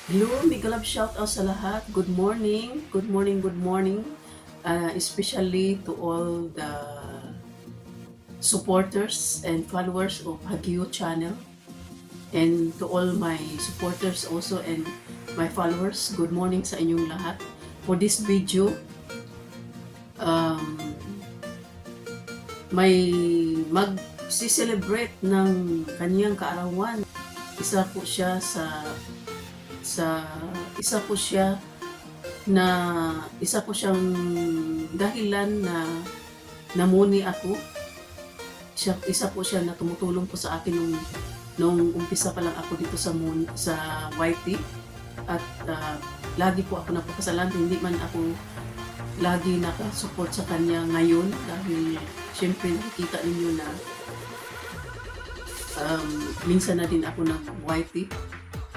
Hello, mega love shout out sa lahat. Good morning, good morning, good morning. Especially to all the supporters and followers of Hagio channel, and to all my supporters also and my followers. Good morning sa inyong lahat. For this video, um, may mag-celebrate ng kanyang kaarawan. Isa po siya sa isa po siya na isa po siyang dahilan na namuni ako. Isa po siya na tumutulong po sa akin nung umpisa pa lang ako dito sa YT, at lagi po ako napakasalan, hindi man ako lagi nakasupport sa kanya ngayon dahil syempre nakikita ninyo na minsan na din ako nag-YT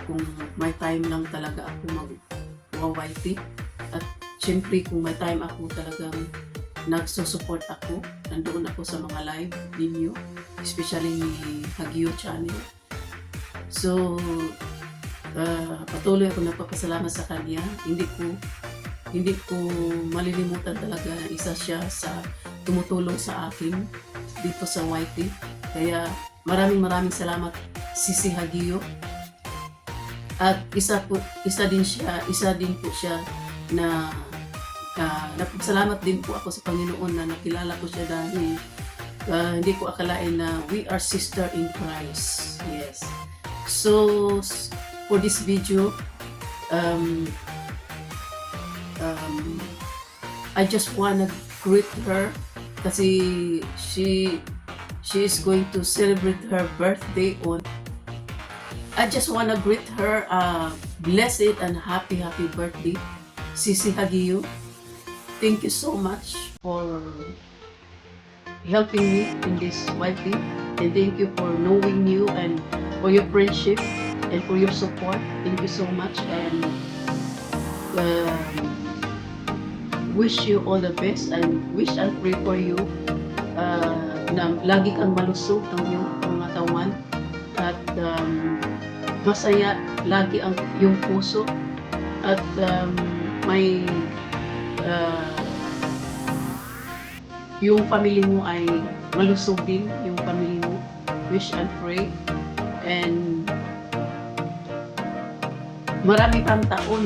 kung may time lang talaga ako mag-YT, at syempre kung may time ako talagang nagsusupport ako, nandoon ako sa mga live ninyo, especially ni Hagio channel. So patuloy ako nagpapasalamat sa kanya. Hindi ko malilimutan talaga na isa siya sa tumutulong sa akin dito sa YT. Kaya maraming salamat Sisi Hagio. At isa din po siya na nagpasalamat din po ako sa Panginoon na nakilala ko siya dahil hindi ko akalain na we are sister in Christ. Yes. So for this video, I just wanna greet her kasi she is going to celebrate her birthday on. I just wanna greet her blessed and happy birthday, Sisi Hagio. Thank you so much for helping me in this YT, and thank you for knowing you and for your friendship and for your support. Thank you so much, and wish you all the best, and wish and pray for you na lagi kang malusog ng iyong pangatawan, at masaya lagi ang iyong puso, at may yung family mo ay malusog din, yung family mo. Wish and pray, and marami pang taon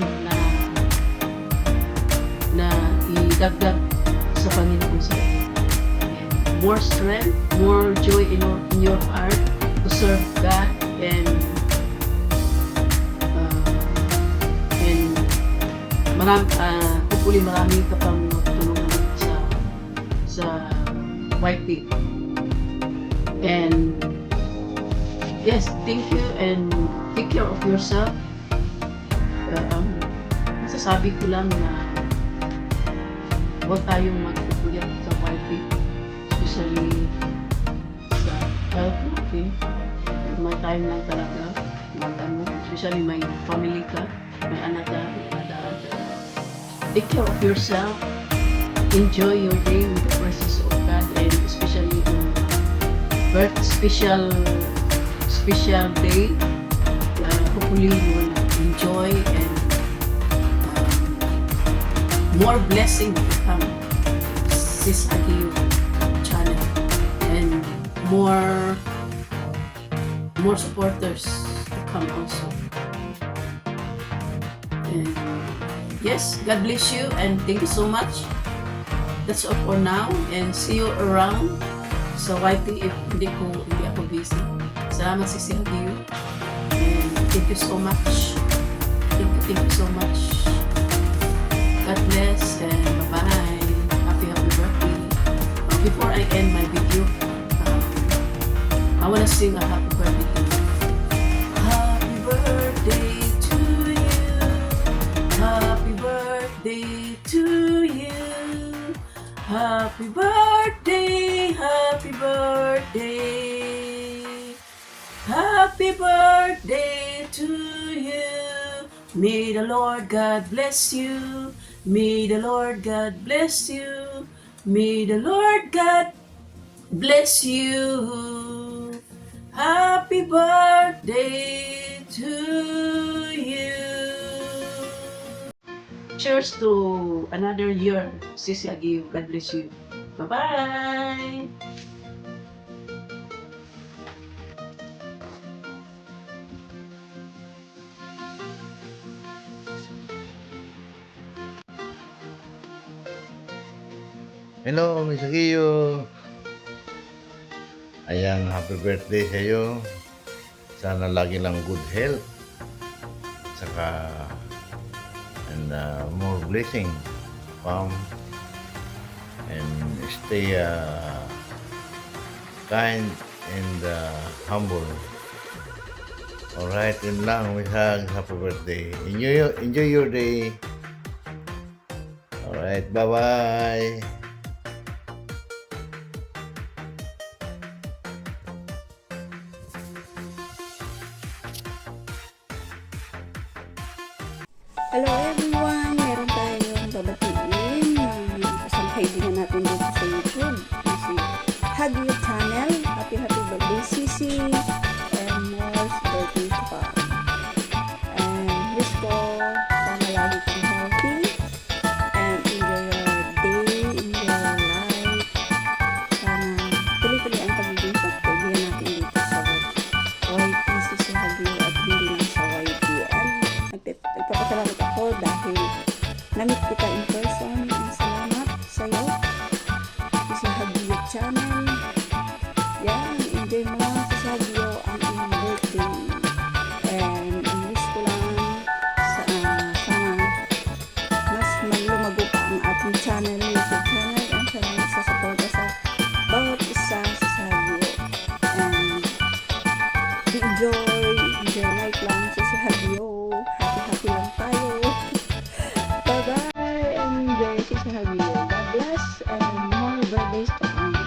na idagdag sa Panginoon sa iyo. More strength, more joy in your heart to serve God, and hopefully marami ka pang matulungan sa YT. And yes, thank you, and take care of yourself. Masasabi ko lang na huwag tayong magpupuyat sa YT, especially sa health natin. May time lang talaga especially may family ka, may anak ka, take care of yourself. Enjoy your day with the presence of God, and especially the special day. Hopefully you will enjoy, and more blessing to come, Sis Hagio channel, and more supporters to come also. And yes, God bless you, and thank you so much. That's all for now, and see you around sa YT if hindi ako busy. Salamat Sisi Hagio, and thank you so much. Thank you so much. God bless, and bye-bye. Happy birthday. Before I end my video, I wanna sing a happy birthday to you. Happy birthday to you. Happy birthday to you. Happy birthday, happy birthday. Happy birthday to you. May the Lord God bless you. May the Lord God bless you. May the Lord God bless you. Happy birthday to you. cheers to another year. Sisi Aguio, God bless you. Bye-bye! Hello, Miss Akiyo. Ayan, happy birthday sa iyo. Sana lagi lang good health. Saka, and more blessing. And stay kind and humble. Alright, yun lang. Happy birthday. Enjoy your day. Alright, bye-bye. Hello everyone! Meron tayong babatiin ng isang kaibigan natin dito sa YouTube. Si Hagio Channel. Happy birthday, Sisi! And more birthday to come. And wish ko sana lagi kang healthy and enjoy your day, enjoy your life. Sana tuloy-tuloy ang pagiging pagkaibigan natin dito sa YT Sisi Hagio at hindi lang sa YT. And nagpapasalamat ako dahil namit kita in person. Ang salamat sa iyo. Sa Hagio Channel. Yan, enjoy mo sa Hagio ang iyong birthday. And wish ko lang sana mas lumago pa ang ating channel, YouTube channel. And sana sa suporta sa bawat isa sa Hagio. And enjoy life lang sa Hagio. Happy lang tayo. Bye-bye. Enjoy si Hagio. God bless and more birthdays to come.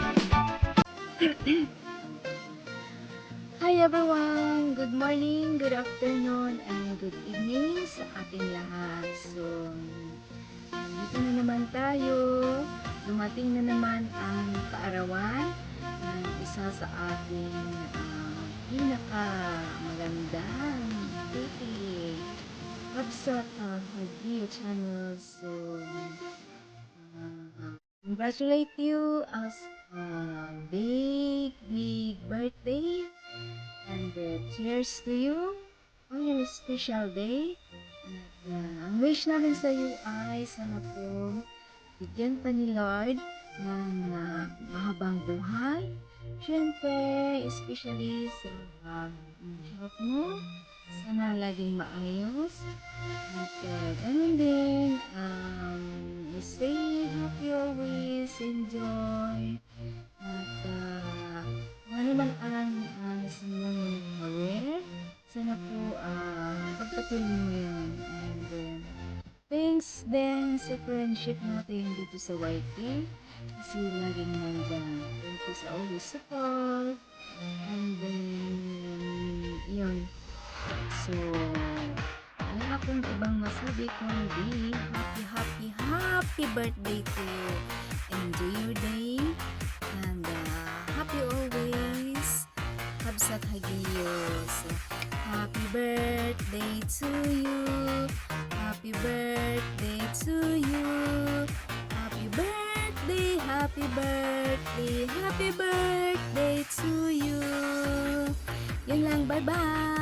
Hi everyone! Good morning, good afternoon, and good evening sa ating lahat. So, dito na naman tayo. Dumating na naman ang kaarawan ng isa sa ating magandang baby. Website Hagio Channel. So, congratulate you as big birthday. And cheers to you on your special day. At ang wish namin sa iyo ay sana po bigyan pa ni Lord ng mahabang buhay. Siyempre, especially sa health mo. Sana laging maayos. At ganun din, stay happy always, enjoy. At kung ano man ang nasa mong career, sana po pagpatuloy mo yun. And then, thanks din sa friendship natin dito sa YT. Kasi laging nandang. Thank you sa always support. And then, yun. So, wala akong ibang masabi kundi happy birthday to you. Enjoy your day and happy always. Habsat Hagio. So, happy birthday to you. Happy birthday to you. Happy birthday, happy birthday, happy birthday to you. Yun lang, bye-bye.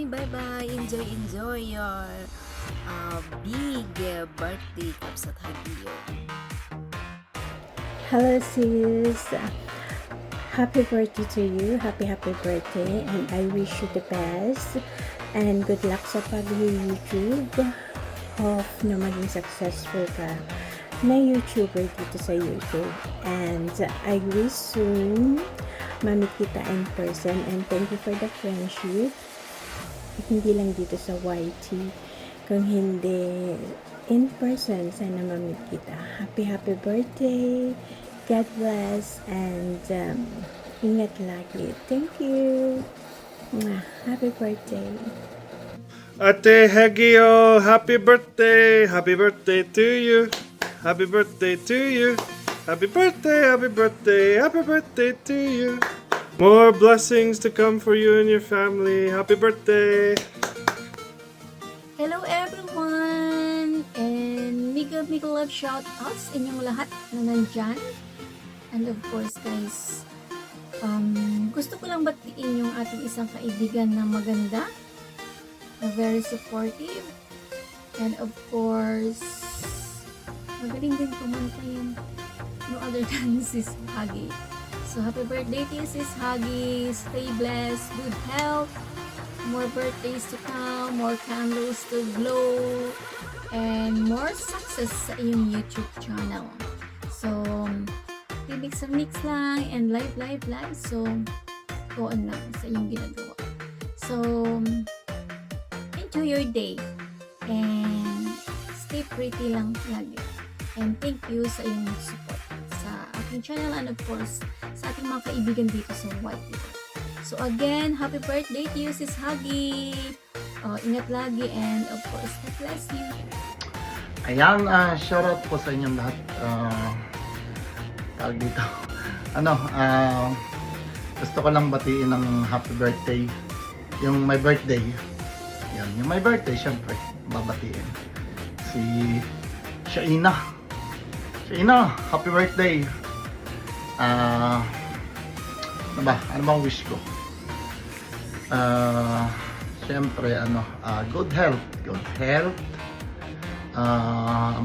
Bye-bye. Enjoy your big birthday, Habsat Hagio. Hello sis. Happy birthday to you. Happy birthday. And I wish you the best. And good luck sa pag-YouTube. Hope na maging successful ka na YouTuber dito sa YouTube. And I wish soon mamit kita in person. And thank you for the friendship. Hindi lang dito sa YT. Kung hindi in person, sana mamit kita. Happy birthday. God bless. And ingat lagi. Thank you. Happy birthday. Ate Hagio, happy birthday! Happy birthday to you! Happy birthday to you! Happy birthday, happy birthday, happy birthday to you! More blessings to come for you and your family. Happy birthday! Hello everyone! big love shout outs inyong lahat na nandyan. And of course guys, gusto ko lang batiin yung ating isang kaibigan na maganda, na very supportive, and of course, magaling din kumanta yun. No other than Sis Hagi. So happy birthday to you, Sis Hagi. Stay blessed, good health, more birthdays to come, more candles to glow, and more success sa iyong YouTube channel. So, mix lang and live. So, go on lang sa iyong ginagawa. So, enjoy your day and stay pretty lang lagi. And thank you sa iyong support sa ating channel and of course sa ating mga kaibigan dito sa YT. So again, happy birthday to you, Sis Hagi. Ingat lagi and of course, God bless you. Ayan, shoutout po sa inyong lahat. Tawag dito. Gusto ko lang batiin ng happy birthday. Yung my birthday. Yan, yung my birthday, syempre, babatiin. Si Shaina. Shaina, happy birthday. Ano bang wish ko? Syempre, good health.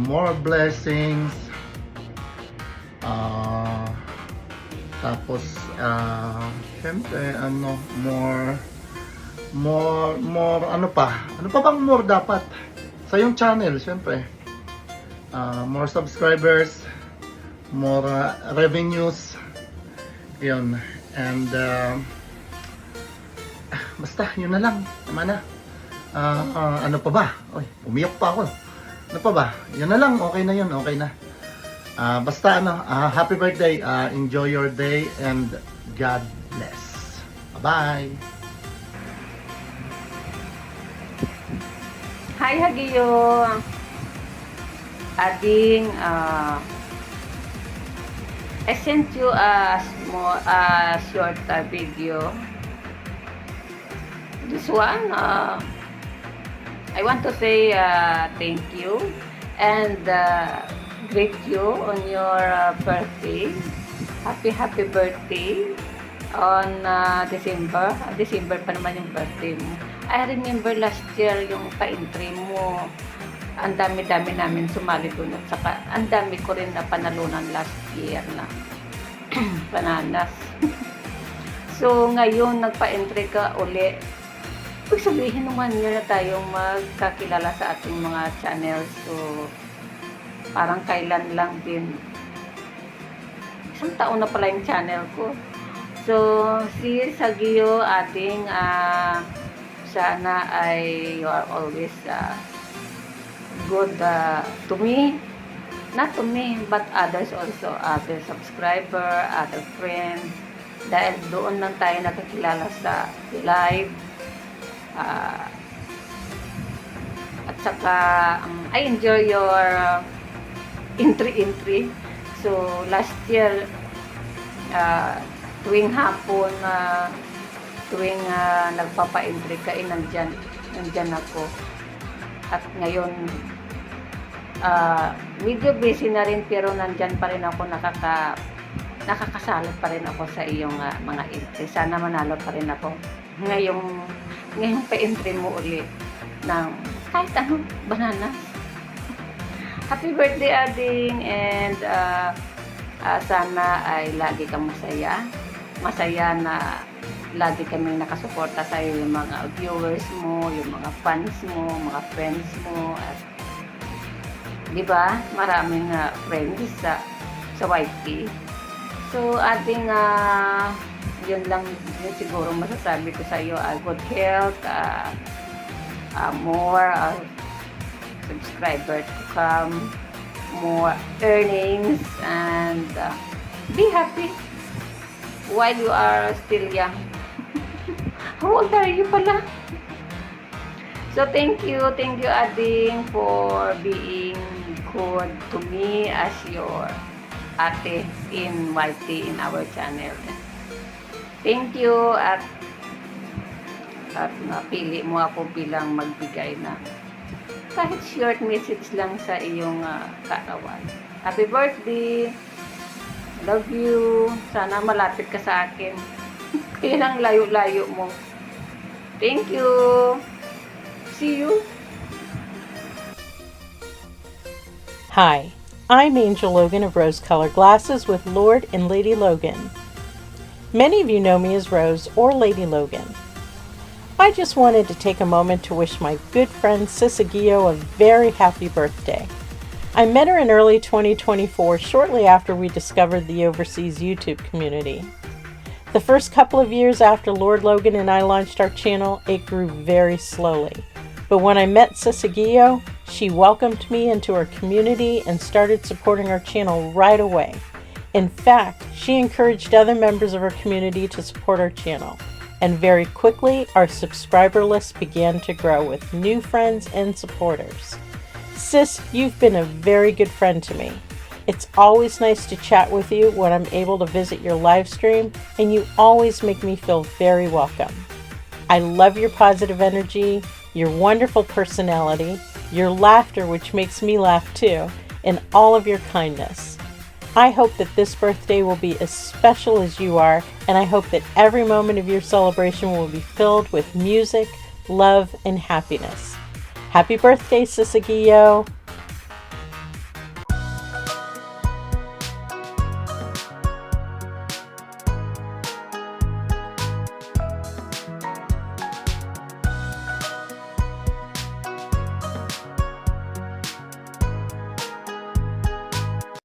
More blessings. Tapos, syempre, more, ano pa bang more dapat? Sa yung channel, syempre. More subscribers, more revenues, yun. And, basta, yun na lang. Tama na. Ano pa ba? Oy, umiyak pa ako. Ano pa ba? Yun na lang. Okay na yun. Okay na. Basta, happy birthday. Enjoy your day and God bless. Bye-bye. Hi Hagiyo! Ading, I sent you a short video. This one, I want to say thank you and greet you on your birthday. Happy birthday on December. December pa naman yung birthday mo. I remember last year yung pa-entry mo. Ang dami-dami namin sumali doon at saka ang dami ko rin na panalunan last year na bananas. So ngayon nagpa-entry ka uli. Ibig sabihin naman year na tayong magkakilala sa ating mga channels. So parang kailan lang din. Isang taon na pala yung channel ko. So si Hagiyo ating sana ay you are always good to me, not to me but others also, other subscriber, other friends, dahil doon lang tayo nakakilala sa live. At saka I enjoy your entry. So last year tuwing hapon tuwing nagpapa-entry ka, nandyan ako. At ngayon, medyo busy na rin pero nandyan pa rin ako, nakakasalo pa rin ako sa iyong mga entry. Sana manalo pa rin ako. Ngayong pa-entry mo uli ng kahit anong bananas. Happy birthday, Ading, and sana ay lagi kang masaya. Masaya na lagi kami nakasuporta sa iyo, yung mga viewers mo, yung mga fans mo, mga friends mo, at di ba? Maraming friends sa YT. So ating yun lang yun siguro masasabi ko sa iyo, good health, more subscriber to come, more earnings, and be happy while you are still young. How old are you pala? So thank you Ading for being good to me as your ate in YT in our channel. Thank you at napili mo ako bilang magbigay na kahit short message lang sa iyong katawan. Happy birthday! Love you! Sana malapit ka sa akin. Kaya lang layo-layo mo. Thank you! See you! Hi, I'm Angel Logan of Rose Colored Glasses with Lord and Lady Logan. Many of you know me as Rose or Lady Logan. I just wanted to take a moment to wish my good friend Sis Aguillo a very happy birthday. I met her in early 2024, shortly after we discovered the overseas YouTube community. The first couple of years after Lord Logan and I launched our channel, it grew very slowly. But when I met Sis Aguillo, she welcomed me into her community and started supporting our channel right away. In fact, she encouraged other members of our community to support our channel. And very quickly, our subscriber list began to grow with new friends and supporters. Sis, you've been a very good friend to me. It's always nice to chat with you when I'm able to visit your live stream, and you always make me feel very welcome. I love your positive energy, your wonderful personality, your laughter, which makes me laugh too, and all of your kindness. I hope that this birthday will be as special as you are, and I hope that every moment of your celebration will be filled with music, love, and happiness. Happy birthday, Sis Aguillo!